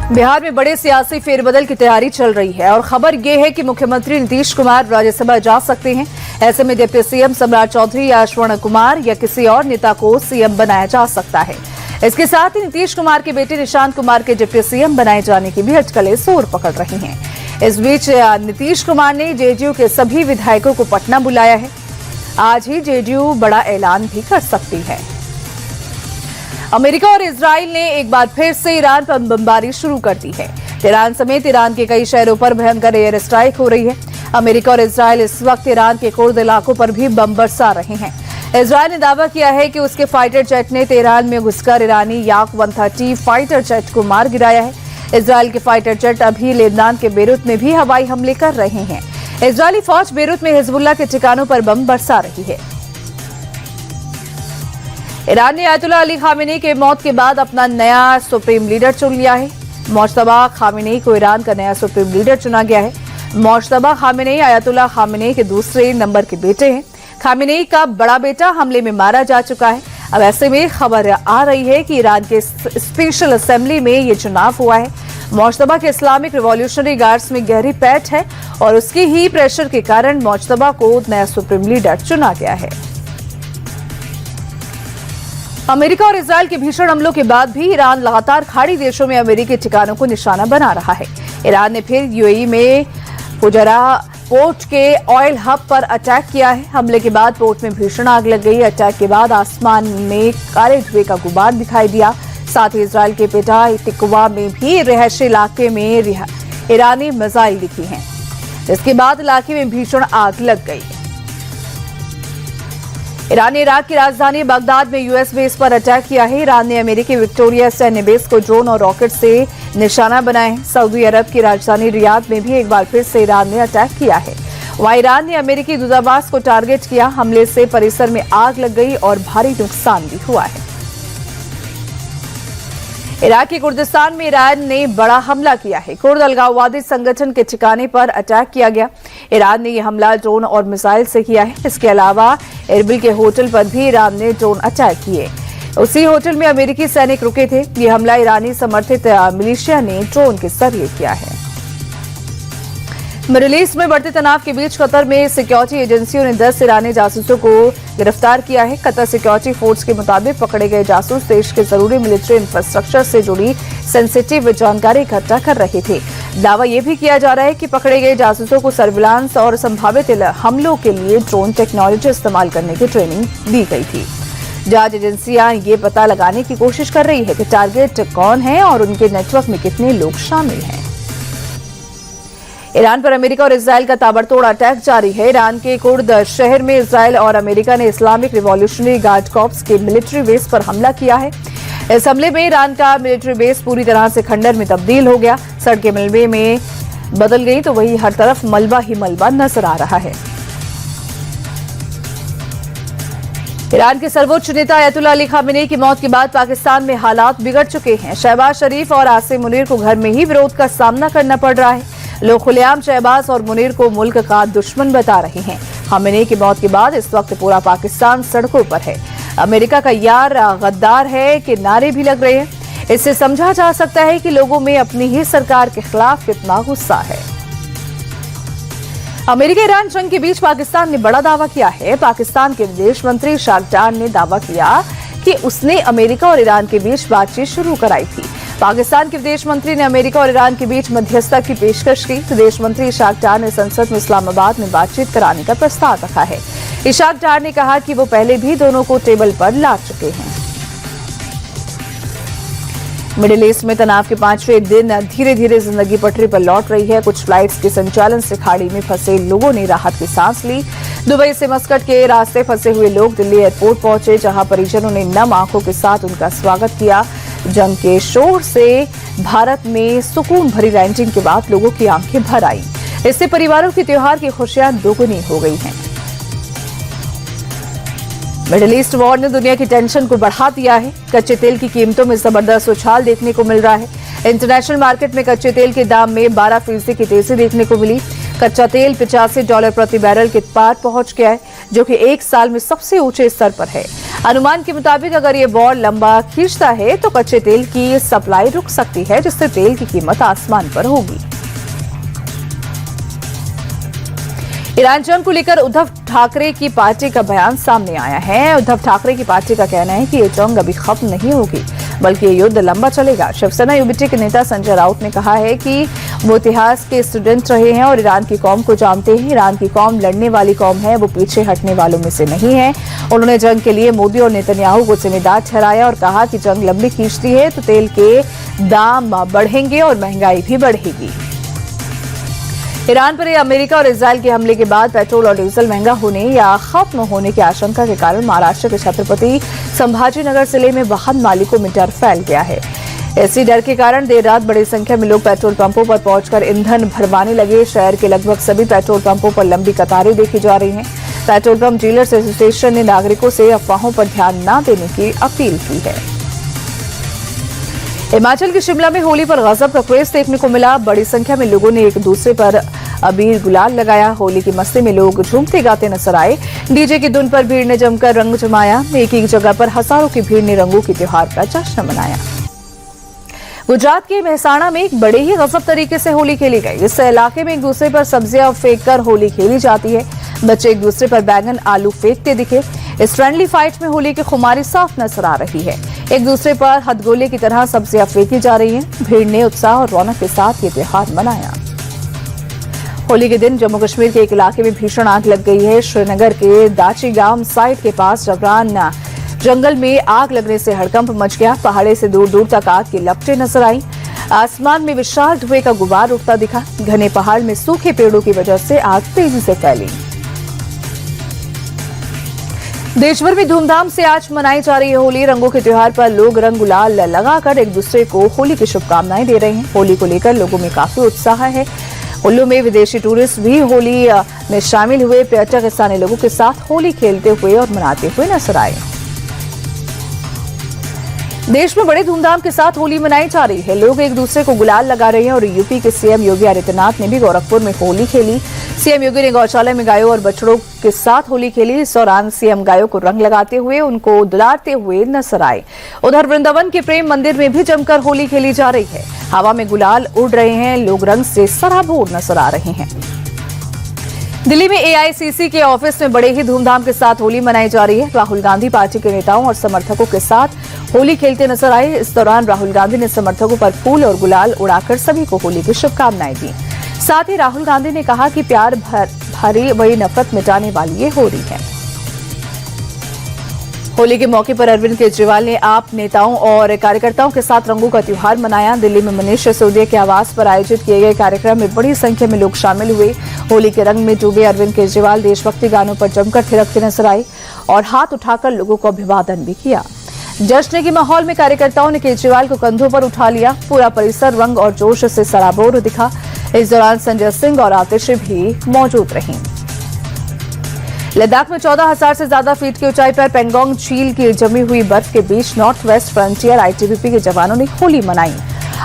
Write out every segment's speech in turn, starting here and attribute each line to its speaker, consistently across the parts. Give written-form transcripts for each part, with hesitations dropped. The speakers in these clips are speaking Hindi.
Speaker 1: बिहार में बड़े सियासी फेरबदल की तैयारी चल रही है और खबर यह है कि मुख्यमंत्री नीतीश कुमार राज्यसभा जा सकते हैं। ऐसे में डिप्टी सीएम सम्राट चौधरी या श्रवण कुमार या किसी और नेता को सीएम बनाया जा सकता है। इसके साथ ही नीतीश कुमार के बेटे निशांत कुमार के डिप्टी सीएम बनाए जाने की भी अटकलें जोर पकड़ रही हैं। इस बीच नीतीश कुमार ने जेडीयू के सभी विधायकों को पटना बुलाया है। आज ही जेडीयू बड़ा ऐलान भी कर सकती है। अमेरिका और इजराइल ने एक बार फिर से ईरान पर बमबारी शुरू कर दी है। तेहरान समेत ईरान के कई शहरों पर भयंकर एयर स्ट्राइक हो रही है। अमेरिका और इजराइल इस वक्त ईरान के कुर्द इलाकों पर भी बम बरसा रहे हैं। इजराइल ने दावा किया है कि उसके फाइटर जेट ने तेहरान में घुसकर ईरानी याक 130 फाइटर जेट को मार गिराया है। इजराइल के फाइटर जेट अभी लेबनान के बेरूत में भी हवाई हमले कर रहे हैं। इजरायली फौज बेरूत में हिजबुल्लाह के ठिकानों पर बम बरसा रही है। ईरान ने आयतुल्लाह अली खामेनी के मौत के बाद अपना नया सुप्रीम लीडर चुन लिया है। मुज्तबा खामेनी को ईरान का नया सुप्रीम लीडर चुना गया है। मुज्तबा खामेनी आयतुल्लाह खामेनी के दूसरे नंबर के बेटे हैं। खामेनी का बड़ा बेटा हमले में मारा जा चुका है। अब ऐसे में खबर आ रही है कि ईरान के स्पेशल असेंबली में ये चुनाव हुआ है। मुज्तबा के इस्लामिक रिवॉल्यूशनरी गार्ड्स में गहरी पैठ है और उसके ही प्रेशर के कारण मुज्तबा को नया सुप्रीम लीडर चुना गया है। अमेरिका और इजरायल के भीषण हमलों के बाद भी ईरान लगातार खाड़ी देशों में अमेरिकी ठिकानों को निशाना बना रहा है। ईरान ने फिर यूएई में फुजैरह पोर्ट के ऑयल हब पर अटैक किया है। हमले के बाद पोर्ट में भीषण आग लग गई। अटैक के बाद आसमान में काले धुएं का गुबार दिखाई दिया। साथ ही इजरायल के पेटा तिकवा में भी रिहायशी इलाके में ईरानी मिसाइल दिखी हैं, जिसके बाद इलाके में भीषण आग लग गई। ईरान ने इराक की राजधानी बगदाद में यूएस बेस पर अटैक किया है। ईरान ने अमेरिकी विक्टोरिया सैन्य बेस को ड्रोन और रॉकेट से निशाना बनाया है। सऊदी अरब की राजधानी रियाद में भी एक बार फिर से ईरान ने अटैक किया है। वहां ईरान ने अमेरिकी दूतावास को टारगेट किया। हमले से परिसर में आग लग गई और भारी नुकसान भी हुआ है। इराक के कुर्दिस्तान में ईरान ने बड़ा हमला किया है। कुर्द अलगाववादी संगठन के ठिकाने पर अटैक किया गया। ईरान ने यह हमला ड्रोन और मिसाइल से किया है। इसके अलावा एरबिल के होटल पर भी ईरान ने ड्रोन अटैक किए। उसी होटल में अमेरिकी सैनिक रुके थे। यह हमला ईरानी समर्थित मिलिशिया ने ड्रोन के जरिए किया है। मिडिल ईस्ट में बढ़ते तनाव के बीच कतर में सिक्योरिटी एजेंसियों ने 10 ईरानी जासूसों को गिरफ्तार किया है। कतर सिक्योरिटी फोर्स के मुताबिक पकड़े गए जासूस देश के जरूरी मिलिट्री इंफ्रास्ट्रक्चर से जुड़ी सेंसिटिव जानकारी इकट्ठा कर रहे थे। दावा यह भी किया जा रहा है कि पकड़े गए जासूसों को सर्विलांस और संभावित हमलों के लिए ड्रोन टेक्नोलॉजी इस्तेमाल करने की ट्रेनिंग दी गई थी। जांच एजेंसियां ये पता लगाने की कोशिश कर रही है कि टारगेट कौन है और उनके नेटवर्क में कितने लोग शामिल हैं। ईरान पर अमेरिका और इजरायल का ताबड़तोड़ अटैक जारी है। ईरान के कुर्द शहर में इजरायल और अमेरिका ने इस्लामिक रिवॉल्यूशनरी गार्ड कॉर्प्स के मिलिट्री बेस पर हमला किया है। इस हमले में ईरान का मिलिट्री बेस पूरी तरह से खंडर में तब्दील हो गया। सड़कें मलबे में बदल गई तो वहीं हर तरफ मलबा ही मलबा नजर आ रहा है। ईरान के सर्वोच्च नेता आयतुल्लाह अली खामेनी की मौत के बाद पाकिस्तान में हालात बिगड़ चुके हैं। शहबाज शरीफ और आसिम मुनीर को घर में ही विरोध का सामना करना पड़ रहा है। लोग खुलेआम शहबाज और मुनीर को मुल्क का दुश्मन बता रहे हैं। खामेनी की मौत के बाद इस वक्त पूरा पाकिस्तान सड़कों पर है। अमेरिका का यार गद्दार है कि नारे भी लग रहे हैं। इससे समझा जा सकता है कि लोगों में अपनी ही सरकार के खिलाफ कितना गुस्सा है। अमेरिका ईरान जंग के बीच पाकिस्तान ने बड़ा दावा किया है। पाकिस्तान के विदेश मंत्री इशाक डार ने दावा किया कि उसने अमेरिका और ईरान के बीच बातचीत शुरू कराई थी। पाकिस्तान के विदेश मंत्री ने अमेरिका और ईरान के बीच मध्यस्थता की पेशकश की। विदेश मंत्री इशाक डार ने संसद में इस्लामाबाद में बातचीत कराने का प्रस्ताव रखा है। इशाक डार ने कहा कि वो पहले भी दोनों को टेबल पर ला चुके हैं। मिडिल ईस्ट में तनाव के 5वें दिन धीरे धीरे जिंदगी पटरी पर लौट रही है। कुछ फ्लाइट्स के संचालन से खाड़ी में फंसे लोगों ने राहत की सांस ली। दुबई से मस्कट के रास्ते फंसे हुए लोग दिल्ली एयरपोर्ट पहुंचे, जहां परिजनों ने नम आंखों के साथ उनका स्वागत किया। जंग के शोर से भारत में सुकून भरी लैंडिंग के बाद लोगों की आंखें भर आई। इससे परिवारों की त्योहार की खुशियां दोगुनी हो गई हैं। मिडिल ईस्ट वॉर ने दुनिया की टेंशन को बढ़ा दिया है। कच्चे तेल की कीमतों में जबरदस्त उछाल देखने को मिल रहा है। इंटरनेशनल मार्केट में कच्चे तेल के दाम में 12% की तेजी देखने को मिली। कच्चा तेल $85 प्रति बैरल के पार पहुंच गया है, जो कि एक साल में सबसे ऊंचे स्तर पर है। अनुमान के मुताबिक अगर ये बॉल लंबा खींचता है तो कच्चे तेल की सप्लाई रुक सकती है, जिससे तेल की कीमत आसमान पर होगी। ईरान जंग को लेकर उद्धव ठाकरे की पार्टी का बयान सामने आया है। उद्धव ठाकरे की पार्टी का कहना है कि ये जंग अभी खत्म नहीं होगी, बल्कि ये युद्ध लंबा चलेगा। शिवसेना यूबीटी के नेता संजय राउत ने कहा है कि वो इतिहास के स्टूडेंट रहे हैं और ईरान की कौम को जानते हैं। ईरान की कौम लड़ने वाली कौम है, वो पीछे हटने वालों में से नहीं है। उन्होंने जंग के लिए मोदी और नेतन्याहू को जिम्मेदार ठहराया और कहा कि जंग लंबी खींचती है तो तेल के दाम बढ़ेंगे और महंगाई भी बढ़ेगी। ईरान पर अमेरिका और इजरायल के हमले के बाद पेट्रोल और डीजल महंगा होने या खत्म होने की आशंका के कारण महाराष्ट्र के छत्रपति संभाजीनगर जिले में वाहन मालिकों में डर फैल गया है। इसी डर के कारण देर रात बड़ी संख्या में लोग पेट्रोल पंपों पर पहुंचकर ईंधन भरवाने लगे। शहर के लगभग सभी पेट्रोल पंपों पर लंबी कतारें देखी जा रही हैं। पेट्रोल पंप डीलर्स एसोसिएशन ने नागरिकों से अफवाहों पर ध्यान न देने की अपील की है। हिमाचल के शिमला में होली पर गजब का क्रेज देखने को मिला। बड़ी संख्या में लोगों ने एक दूसरे पर अबीर गुलाल लगाया। होली की मस्ती में लोग झूमते गाते नजर आए। डीजे की धुन पर भीड़ ने जमकर रंग जमाया। एक एक जगह पर हजारों की भीड़ ने रंगों के त्योहार का जश्न मनाया। गुजरात के मेहसाणा में एक बड़े ही गजब तरीके से होली खेली गई। इस इलाके में एक दूसरे पर सब्जियां फेंककर होली खेली जाती है। बच्चे एक दूसरे पर बैगन आलू फेंकते दिखे। इस फ्रेंडली फाइट में होली की खुमारी साफ नजर आ रही है। एक दूसरे पर हथगोले की तरह सब्जियां फेंकी जा रही हैं। भीड़ ने उत्साह और रौनक के साथ ये त्योहार मनाया। होली के दिन जम्मू कश्मीर के एक इलाके में भीषण आग लग गई है। श्रीनगर के दाची गांव साइट के पास जबरान जंगल में आग लगने से हड़कंप मच गया। पहाड़े से दूर दूर तक आग की लपटें नजर आई। आसमान में विशाल धुएं का गुबार उठता दिखा। घने पहाड़ में सूखे पेड़ों की वजह से आग तेजी से फैली। देश भर में धूमधाम से आज मनाई जा रही है होली। रंगों के त्योहार पर लोग रंग गुलाल लगाकर एक दूसरे को होली की शुभकामनाएं दे रहे हैं। होली को लेकर लोगों में काफी उत्साह है। कुल्लू में विदेशी टूरिस्ट भी होली में शामिल हुए। पर्यटक स्थानीय लोगों के साथ होली खेलते हुए और मनाते हुए नजर आए। देश में बड़े धूमधाम के साथ होली मनाई जा रही है। लोग एक दूसरे को गुलाल लगा रहे हैं और यूपी के सीएम योगी आदित्यनाथ ने भी गोरखपुर में होली खेली। सीएम योगी ने गौशाला में गायों और बछड़ों के साथ होली खेली। इस दौरान सीएम गायों को रंग लगाते हुए उनको दुलारते हुए नजर आए। उधर वृंदावन के प्रेम मंदिर में भी जमकर होली खेली जा रही है। हवा में गुलाल उड़ रहे हैं। लोग रंग से सराबोर नजर आ रहे हैं। दिल्ली में एआईसीसी के ऑफिस में बड़े ही धूमधाम के साथ होली मनाई जा रही है। राहुल गांधी पार्टी के नेताओं और समर्थकों के साथ होली खेलते नजर आए। इस दौरान राहुल गांधी ने समर्थकों पर फूल और गुलाल उड़ाकर सभी को होली की शुभकामनाएं दी। साथ ही राहुल गांधी ने कहा कि प्यार भरी वही नफरत मिटाने वाली ये होली है। होली के मौके पर अरविंद केजरीवाल ने आप नेताओं और कार्यकर्ताओं के साथ रंगों का त्योहार मनाया। दिल्ली में मनीष सिसोदिया के आवास पर आयोजित किए गए कार्यक्रम में बड़ी संख्या में लोग शामिल हुए। होली के रंग में डूबे अरविंद केजरीवाल देशभक्ति गानों पर जमकर थिरकते नजर आए और हाथ उठाकर लोगों को अभिवादन भी किया। जश्न के माहौल में कार्यकर्ताओं ने केजरीवाल को कंधों पर उठा लिया। पूरा परिसर रंग और जोश से सराबोर दिखा। इस दौरान संजय सिंह और आतिशी भी मौजूद रहीं। लद्दाख में 14,000 से ज्यादा फीट की ऊंचाई पर पेंगोंग झील की जमी हुई बर्फ के बीच नॉर्थ वेस्ट फ्रंटियर आईटीबीपी के जवानों ने होली मनाई।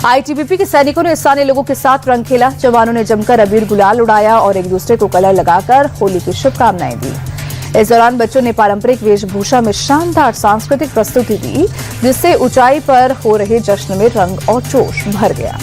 Speaker 1: आईटीबीपी के सैनिकों ने स्थानीय लोगों के साथ रंग खेला। जवानों ने जमकर अबीर गुलाल उड़ाया और एक दूसरे को कलर लगाकर होली की शुभकामनाएं दी। इस दौरान बच्चों ने पारंपरिक वेशभूषा में शानदार सांस्कृतिक प्रस्तुति दी, जिससे ऊंचाई पर हो रहे जश्न में रंग और जोश भर गया।